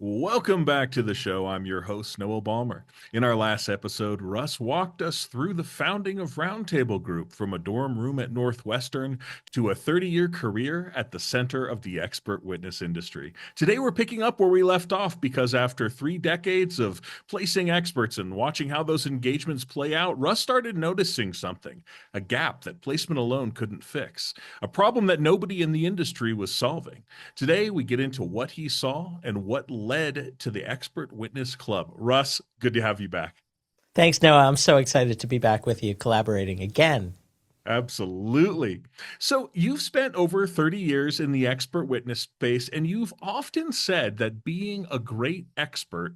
Welcome back to the show. I'm your host, Noah Bolmer. In our last episode, Russ walked us through the founding of Roundtable Group from a dorm room at Northwestern to a 30-year career at the center of the expert witness industry. Today, we're picking up where we left off because after 3 decades of placing experts and watching how those engagements play out, Russ started noticing something, a gap that placement alone couldn't fix, a problem that nobody in the industry was solving. Today, we get into what he saw and what led to the Expert Witness Club. Russ, good to have you back. Thanks, Noah. I'm so excited to be back with you collaborating again. Absolutely. So, you've spent over 30 years in the expert witness space, and you've often said that being a great expert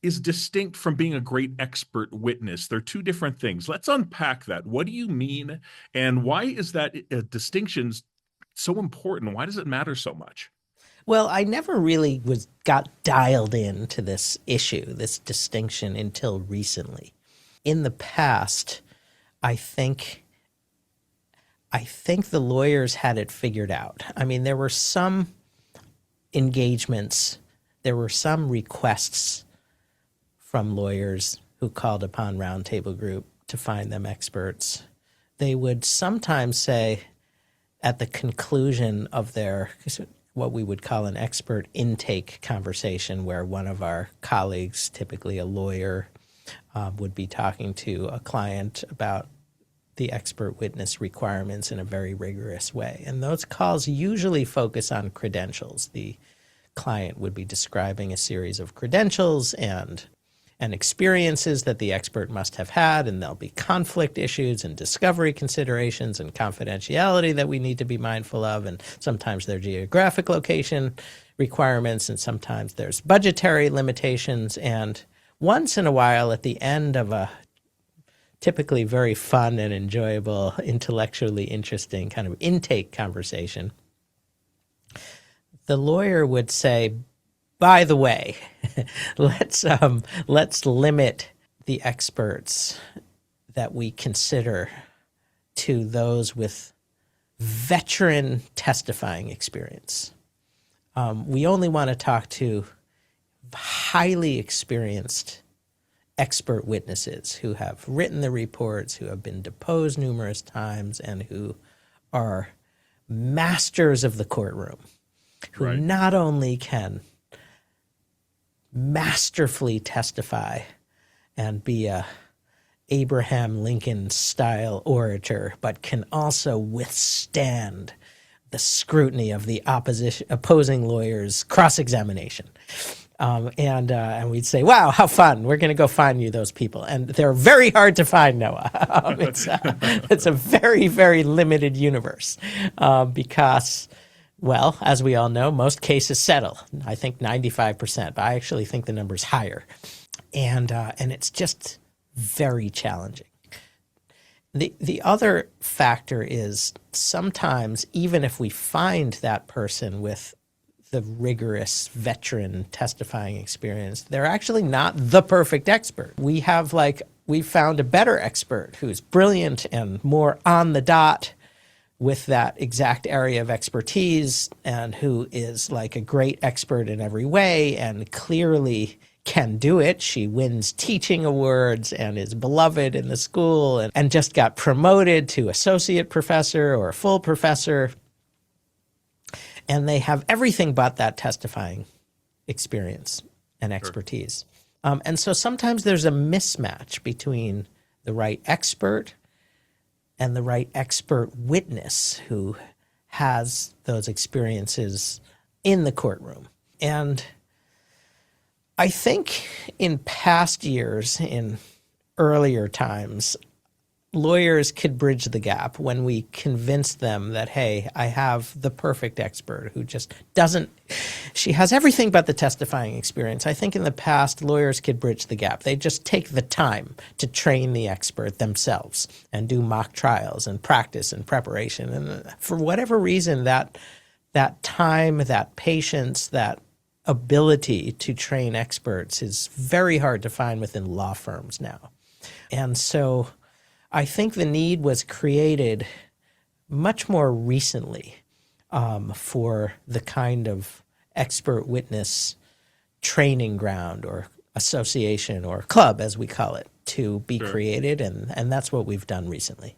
is distinct from being a great expert witness. They're two different things. Let's unpack that. What do you mean, and why is that distinction so important? Why does it matter so much? Well, I never really got dialed into this issue, this distinction, until recently. In the past, I think the lawyers had it figured out. I mean, there were some engagements, there were some requests from lawyers who called upon Roundtable Group to find them experts. They would sometimes say at the conclusion of their what we would call an expert intake conversation, where one of our colleagues, typically a lawyer, would be talking to a client about the expert witness requirements in a very rigorous way. And those calls usually focus on credentials. The client would be describing a series of credentials and experiences that the expert must have had, and there'll be conflict issues and discovery considerations and confidentiality that we need to be mindful of, and sometimes there are geographic location requirements, and sometimes there's budgetary limitations, and once in a while at the end of a typically very fun and enjoyable, intellectually interesting kind of intake conversation, the lawyer would say, by the way, let's limit the experts that we consider to those with veteran testifying experience. We only want to talk to highly experienced expert witnesses who have written the reports, who have been deposed numerous times, and who are masters of the courtroom, who not only can masterfully testify and be a Abraham Lincoln style orator, but can also withstand the scrutiny of the opposing lawyer's cross-examination. And we'd say, wow, how fun. We're going to go find you those people. And they're very hard to find, Noah. It's a very, very limited universe because, well, as we all know, most cases settle. I think 95%, but I actually think the number's higher. And it's just very challenging. The other factor is sometimes, even if we find that person with the rigorous veteran testifying experience, they're actually not the perfect expert. We found a better expert who's brilliant and more on the dot with that exact area of expertise, and who is like a great expert in every way and clearly can do it. She wins teaching awards and is beloved in the school, and just got promoted to associate professor or full professor. And they have everything but that testifying experience and expertise. And so sometimes there's a mismatch between the right expert and the right expert witness who has those experiences in the courtroom. And I think in past years, in earlier times, lawyers could bridge the gap when we convinced them that, hey, I have the perfect expert who just she has everything but the testifying experience. I think in the past, lawyers could bridge the gap. They just take the time to train the expert themselves and do mock trials and practice and preparation. And for whatever reason, that time, that patience, that ability to train experts is very hard to find within law firms now. And so I think the need was created much more recently for the kind of expert witness training ground or association or club, as we call it, to be Sure. created, and that's what we've done recently.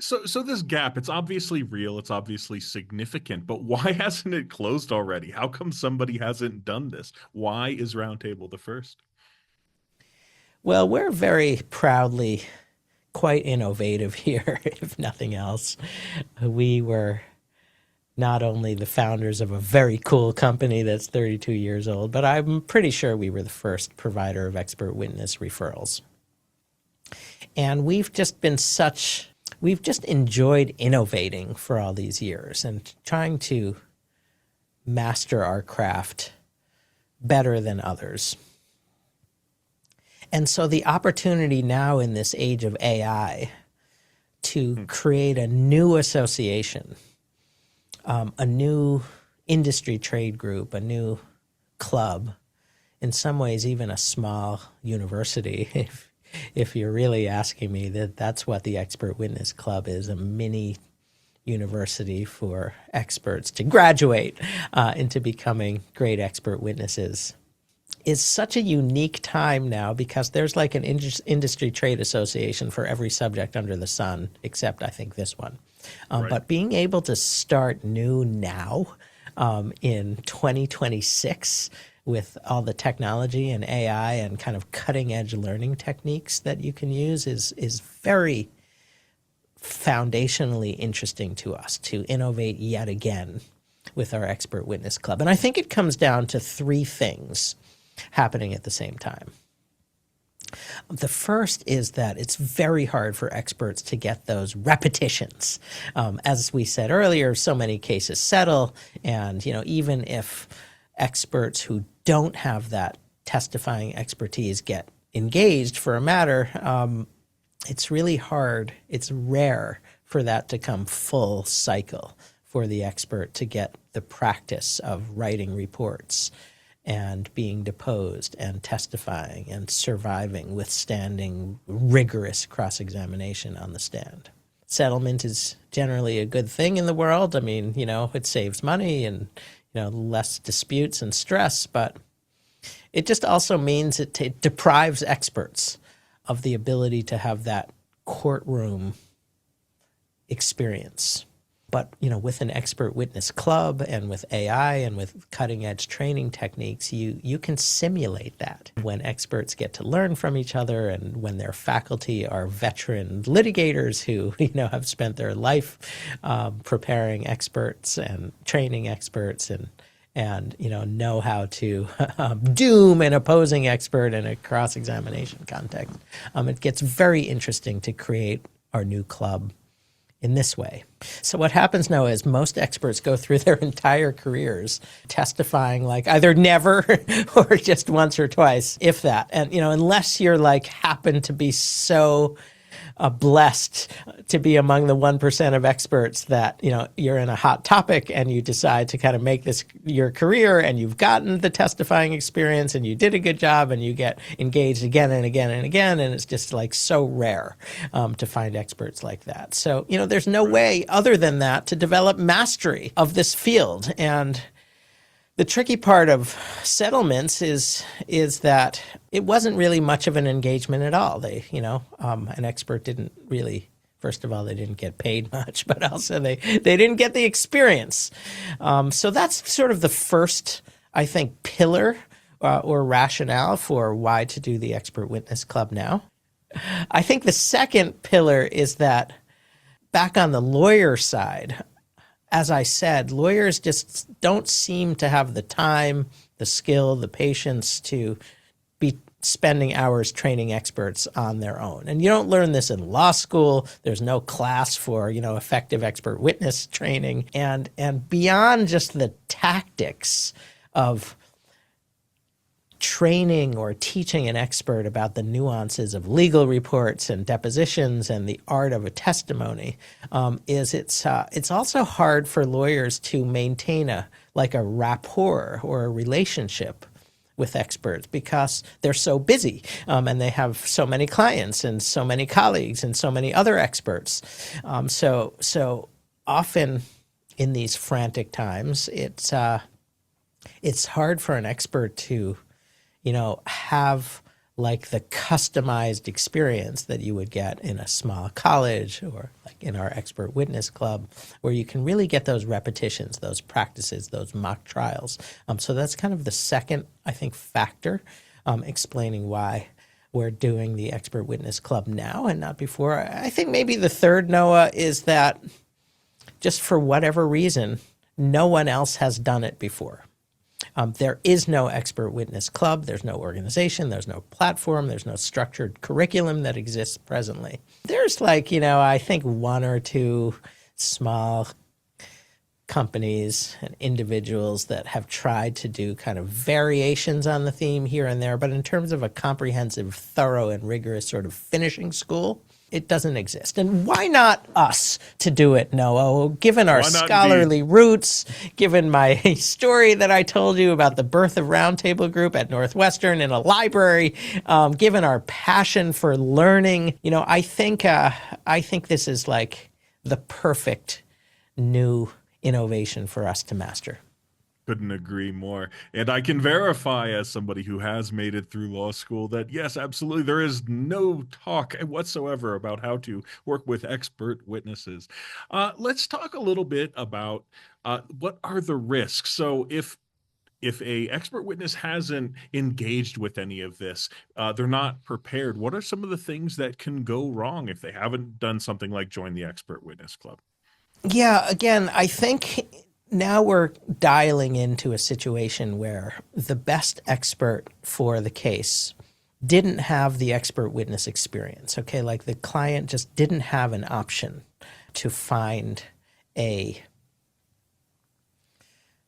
So this gap, it's obviously real, it's obviously significant, but why hasn't it closed already? How come somebody hasn't done this? Why is Roundtable the first? Well, we're very proudly quite innovative here, if nothing else. We were not only the founders of a very cool company that's 32 years old, but I'm pretty sure we were the first provider of expert witness referrals. And we've just enjoyed innovating for all these years and trying to master our craft better than others. And so the opportunity now in this age of AI to create a new association, a new industry trade group, a new club, in some ways even a small university, if you're really asking me, that's what the Expert Witness Club is, a mini university for experts to graduate into becoming great expert witnesses, is such a unique time now because there's like an industry trade association for every subject under the sun, except I think this one. Right. But being able to start new now in 2026 with all the technology and AI and kind of cutting edge learning techniques that you can use is very foundationally interesting to us to innovate yet again with our Expert Witness Club. And I think it comes down to three things happening at the same time. The first is that it's very hard for experts to get those repetitions. As we said earlier, so many cases settle, and even if experts who don't have that testifying expertise get engaged for a matter, it's really hard. It's rare for that to come full cycle for the expert to get the practice of writing reports and being deposed and testifying and surviving, withstanding rigorous cross-examination on the stand. Settlement is generally a good thing in the world. I mean, it saves money and, less disputes and stress, but it just also means it deprives experts of the ability to have that courtroom experience. But, with an expert witness club and with AI and with cutting edge training techniques, you can simulate that. When experts get to learn from each other and when their faculty are veteran litigators who, have spent their life preparing experts and training experts and know how to doom an opposing expert in a cross-examination context, it gets very interesting to create our new club in this way. So what happens now is most experts go through their entire careers testifying like either never or just once or twice, if that. And, unless you're happen to be so blessed to be among the 1% of experts that, you're in a hot topic and you decide to kind of make this your career and you've gotten the testifying experience and you did a good job and you get engaged again and again and again. And it's just so rare to find experts like that. So, there's no way other than that to develop mastery of this field. And the tricky part of settlements is that it wasn't really much of an engagement at all. They, an expert didn't really, first of all, they didn't get paid much, but also they didn't get the experience. So that's sort of the first, I think, pillar or rationale for why to do the Expert Witness Club now. I think the second pillar is that back on the lawyer side, as I said, lawyers just don't seem to have the time, the skill, the patience to be spending hours training experts on their own. And you don't learn this in law school. There's no class for, effective expert witness training. And beyond just the tactics of training or teaching an expert about the nuances of legal reports and depositions and the art of a testimony, it's also hard for lawyers to maintain a rapport or a relationship with experts because they're so busy and they have so many clients and so many colleagues and so many other experts. So often in these frantic times, it's hard for an expert to, have like the customized experience that you would get in a small college or like in our expert witness club, where you can really get those repetitions, those practices, those mock trials. So that's kind of the second, I think, factor explaining why we're doing the expert witness club now and not before. I think maybe the third, Noah, is that just for whatever reason, no one else has done it before. There is no expert witness club. There's no organization. There's no platform. There's no structured curriculum that exists presently. There's I think one or two small companies and individuals that have tried to do kind of variations on the theme here and there. But in terms of a comprehensive, thorough, and rigorous sort of finishing school, it doesn't exist. And why not us to do it, Noah? Given our scholarly roots, given my story that I told you about the birth of Roundtable Group at Northwestern in a library, given our passion for learning, I think this is like the perfect new innovation for us to master. Couldn't agree more. And I can verify, as somebody who has made it through law school, that yes, absolutely, there is no talk whatsoever about how to work with expert witnesses. Let's talk a little bit about what are the risks. So if a expert witness hasn't engaged with any of this, they're not prepared, what are some of the things that can go wrong if they haven't done something like join the expert witness club? Yeah, again, I think now we're dialing into a situation where the best expert for the case didn't have the expert witness experience, okay? Like the client just didn't have an option to find a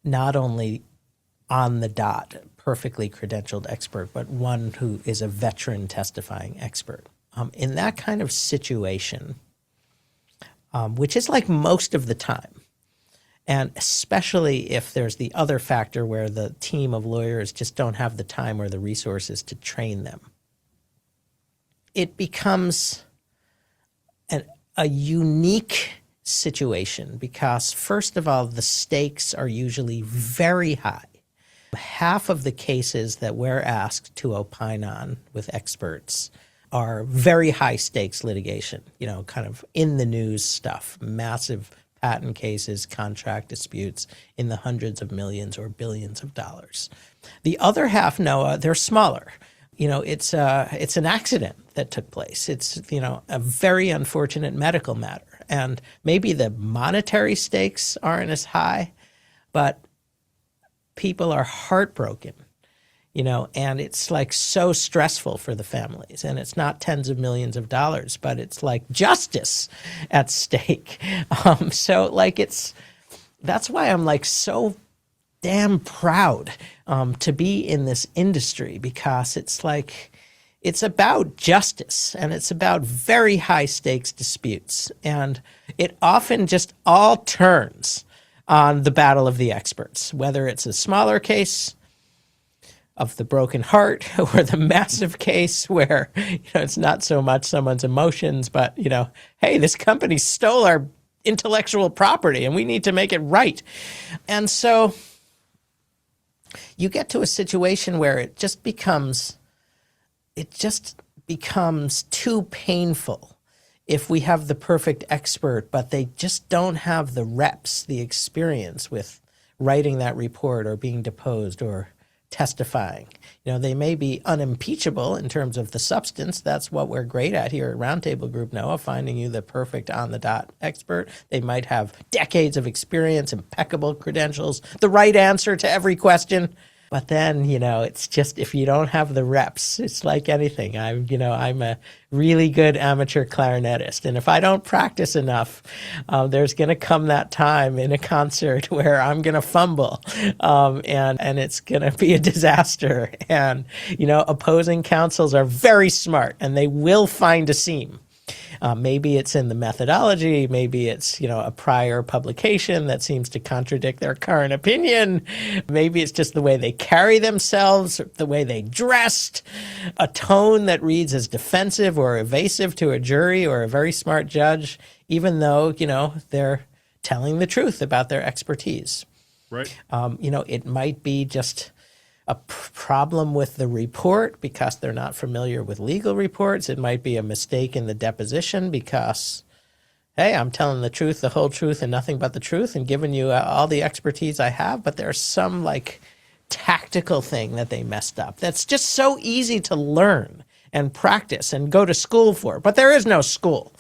not only on the dot, perfectly credentialed expert, but one who is a veteran testifying expert. In that kind of situation, which is like most of the time, and especially if there's the other factor where the team of lawyers just don't have the time or the resources to train them, it becomes a unique situation because, first of all, the stakes are usually very high. Half of the cases that we're asked to opine on with experts are very high stakes litigation, kind of in the news stuff, massive patent cases, contract disputes in the hundreds of millions or billions of dollars. The other half, Noah, they're smaller. It's an accident that took place. It's, a very unfortunate medical matter. And maybe the monetary stakes aren't as high, but people are heartbroken, and it's like so stressful for the families. And it's not tens of millions of dollars, but it's like justice at stake. That's why I'm like so damn proud to be in this industry, because it's about justice and it's about very high stakes disputes. And it often just all turns on the battle of the experts, whether it's a smaller case of the broken heart or the massive case where, it's not so much someone's emotions, but, hey, this company stole our intellectual property and we need to make it right. And so you get to a situation where it just becomes too painful if we have the perfect expert, but they just don't have the reps, the experience with writing that report or being deposed or testifying. They may be unimpeachable in terms of the substance. That's what we're great at here at Roundtable Group, Noah, finding you the perfect on-the-dot expert. They might have decades of experience, impeccable credentials, the right answer to every question. But then, it's just, if you don't have the reps, it's like anything. I'm a really good amateur clarinetist. And if I don't practice enough, there's going to come that time in a concert where I'm going to fumble, and it's going to be a disaster. And, opposing counsels are very smart and they will find a seam. Maybe it's in the methodology. Maybe it's, a prior publication that seems to contradict their current opinion. Maybe it's just the way they carry themselves, the way they dressed, a tone that reads as defensive or evasive to a jury or a very smart judge, even though, they're telling the truth about their expertise. Right. It might be just a problem with the report because they're not familiar with legal reports. It might be a mistake in the deposition because, hey, I'm telling the truth, the whole truth, and nothing but the truth, and giving you all the expertise I have. But there's some tactical thing that they messed up that's just so easy to learn and practice and go to school for. But there is no school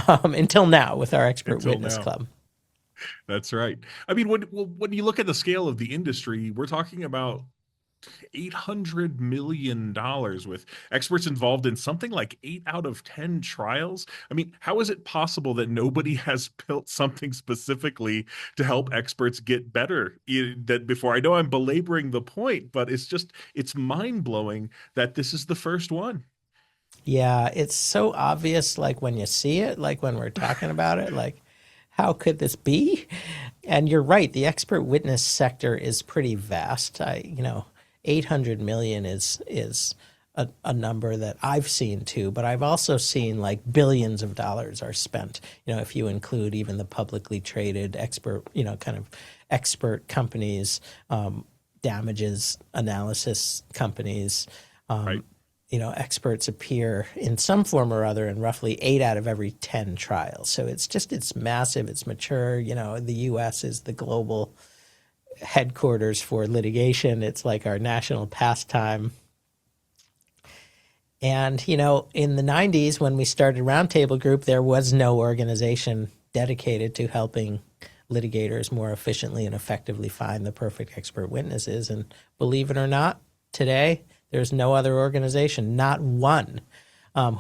until now with our Expert Until Witness now. Club. That's right. I mean, when you look at the scale of the industry, we're talking about $800 million with experts involved in something like 8 out of 10 trials. I mean, how is it possible that nobody has built something specifically to help experts get better? That before, I know I'm belaboring the point, but it's mind blowing that this is the first one. Yeah, it's so obvious, when you see it, when we're talking about it, how could this be? And you're right, the expert witness sector is pretty vast. 800 million is a number that I've seen too, but I've also seen billions of dollars are spent, if you include even the publicly traded expert, kind of expert companies, damages analysis companies. Right. Experts appear in some form or other in roughly 8 out of every 10 trials. So it's massive, it's mature. The U.S. is the global headquarters for litigation. It's like our national pastime. And, in the 90s, when we started Roundtable Group, there was no organization dedicated to helping litigators more efficiently and effectively find the perfect expert witnesses. And believe it or not, today, there's no other organization, not one,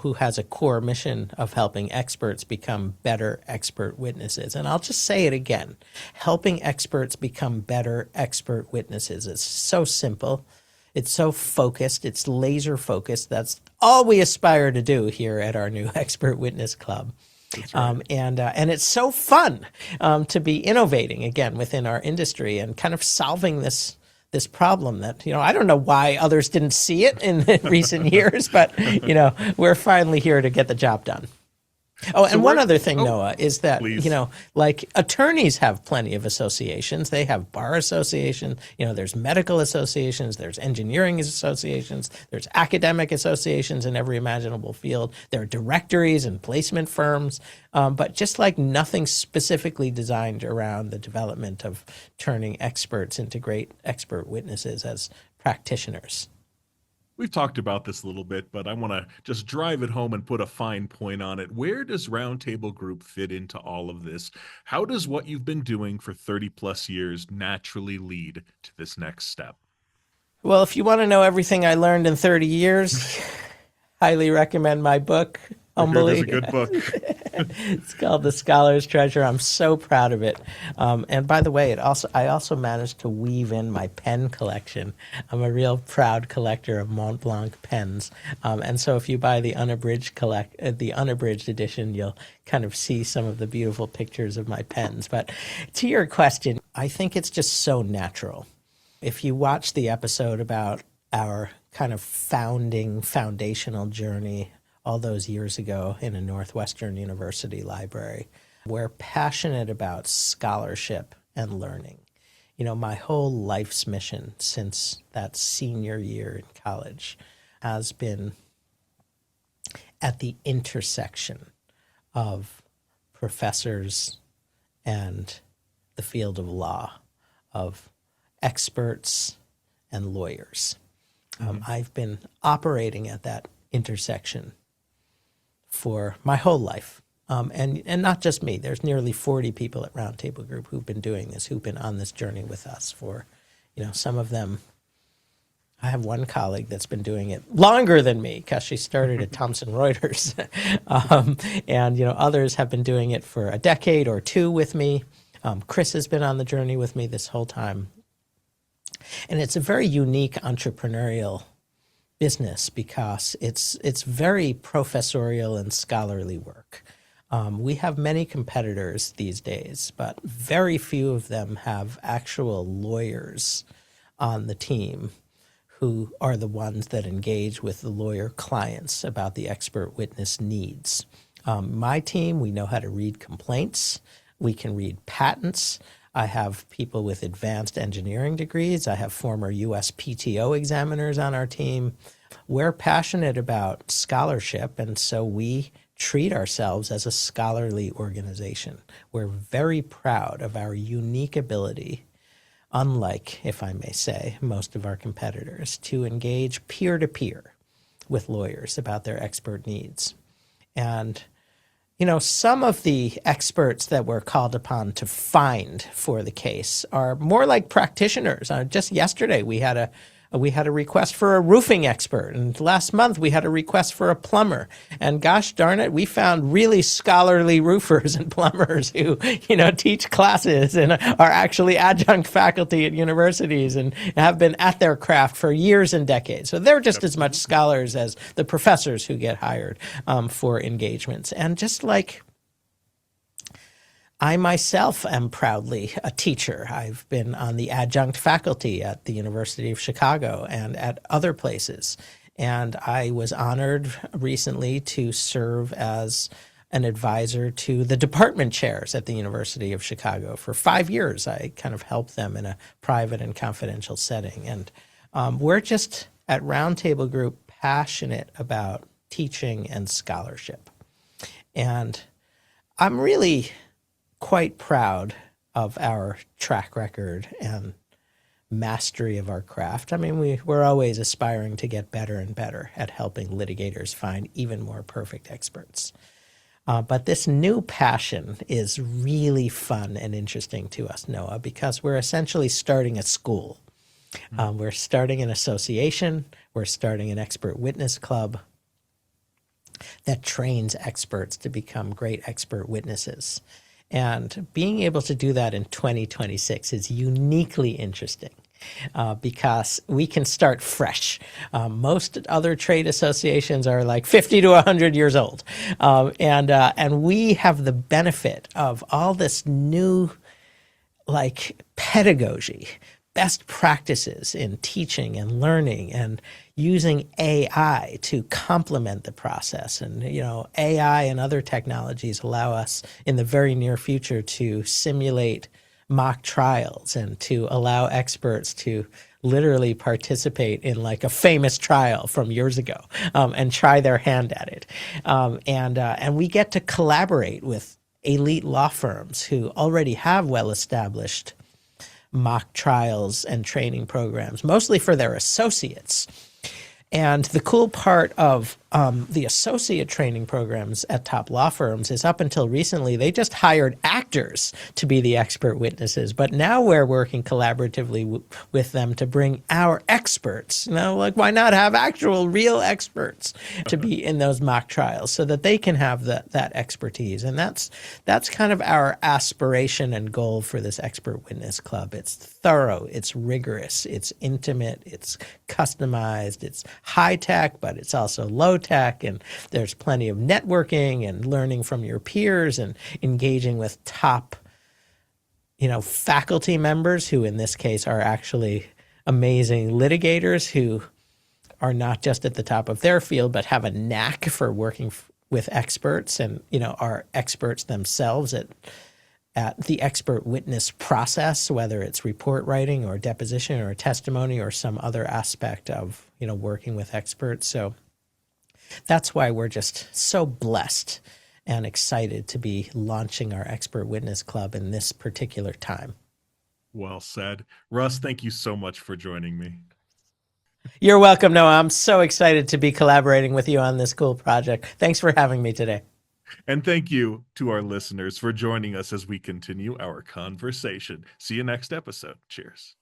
who has a core mission of helping experts become better expert witnesses. And I'll just say it again, helping experts become better expert witnesses. It's so simple. It's so focused. It's laser focused. That's all we aspire to do here at our new Expert Witness Club. That's right. And it's so fun to be innovating again within our industry and kind of solving this problem that, I don't know why others didn't see it in recent years, but, we're finally here to get the job done. Oh, and one other thing, Noah, is that, please. Attorneys have plenty of associations. They have bar associations, there's medical associations, there's engineering associations, there's academic associations in every imaginable field. There are directories and placement firms, but just nothing specifically designed around the development of turning experts into great expert witnesses as practitioners. We've talked about this a little bit, but I want to just drive it home and put a fine point on it. Where does Roundtable Group fit into all of this? How does what you've been doing for 30 plus years naturally lead to this next step? Well, if you want to know everything I learned in 30 years, highly recommend my book. There's a good book. It's called The Scholar's Treasure. I'm so proud of it. And by the way, I also managed to weave in my pen collection. I'm a real proud collector of Mont Blanc pens. And so if you buy the unabridged edition, you'll kind of see some of the beautiful pictures of my pens. But to your question, I think it's just so natural. If you watch the episode about our kind of foundational journey all those years ago in a Northwestern University library, we're passionate about scholarship and learning. My whole life's mission since that senior year in college has been at the intersection of professors and the field of law, of experts and lawyers. I've been operating at that intersection for my whole life. And not just me. There's nearly 40 people at Roundtable Group who've been doing this, who've been on this journey with us for, some of them. I have one colleague that's been doing it longer than me because she started at Thomson Reuters. And others have been doing it for a decade or two with me. Chris has been on the journey with me this whole time. And it's a very unique entrepreneurial business because it's very professorial and scholarly work. We have many competitors these days, but very few of them have actual lawyers on the team who are the ones that engage with the lawyer clients about the expert witness needs. My team, we know how to read complaints. We can read patents. I have people with advanced engineering degrees. I have former USPTO examiners on our team. We're passionate about scholarship, and so we treat ourselves as a scholarly organization. We're very proud of our unique ability, unlike, if I may say, most of our competitors, to engage peer to peer with lawyers about their expert needs. And some of the experts that we're called upon to find for the case are more like practitioners. Just yesterday, we had a request for a roofing expert, and last month we had a request for a plumber. And gosh darn it, we found really scholarly roofers and plumbers who, teach classes and are actually adjunct faculty at universities and have been at their craft for years and decades. So they're just as much scholars as the professors who get hired for engagements. And just like I myself am proudly a teacher. I've been on the adjunct faculty at the University of Chicago and at other places. And I was honored recently to serve as an advisor to the department chairs at the University of Chicago. For 5 years, I kind of helped them in a private and confidential setting. And we're just at Roundtable Group passionate about teaching and scholarship. And I'm really quite proud of our track record and mastery of our craft. I mean, we're always aspiring to get better and better at helping litigators find even more perfect experts. But this new passion is really fun and interesting to us, Noah, because we're essentially starting a school. We're starting an association. We're starting an expert witness club that trains experts to become great expert witnesses. And being able to do that in 2026 is uniquely interesting because we can start fresh. Most other trade associations are like 50 to 100 years old. And we have the benefit of all this new pedagogy, best practices in teaching and learning and using AI to complement the process. And, AI and other technologies allow us in the very near future to simulate mock trials and to allow experts to literally participate in a famous trial from years ago and try their hand at it. And we get to collaborate with elite law firms who already have well-established mock trials and training programs, mostly for their associates. And the cool part of the associate training programs at top law firms is up until recently, they just hired actors to be the expert witnesses. But now we're working collaboratively with them to bring our experts. Why not have actual real experts to be in those mock trials so that they can have that expertise? And that's kind of our aspiration and goal for this expert witness club. It's thorough, it's rigorous, it's intimate, it's customized, it's high tech, but it's also low tech, and there's plenty of networking and learning from your peers and engaging with top, faculty members who in this case are actually amazing litigators who are not just at the top of their field, but have a knack for working with experts and, are experts themselves at the expert witness process, whether it's report writing or deposition or testimony or some other aspect of, working with experts. So that's why we're just so blessed and excited to be launching our Expert Witness Club in this particular time. Well said. Russ, thank you so much for joining me. You're welcome, Noah. I'm so excited to be collaborating with you on this cool project. Thanks for having me today. And thank you to our listeners for joining us as we continue our conversation. See you next episode. Cheers.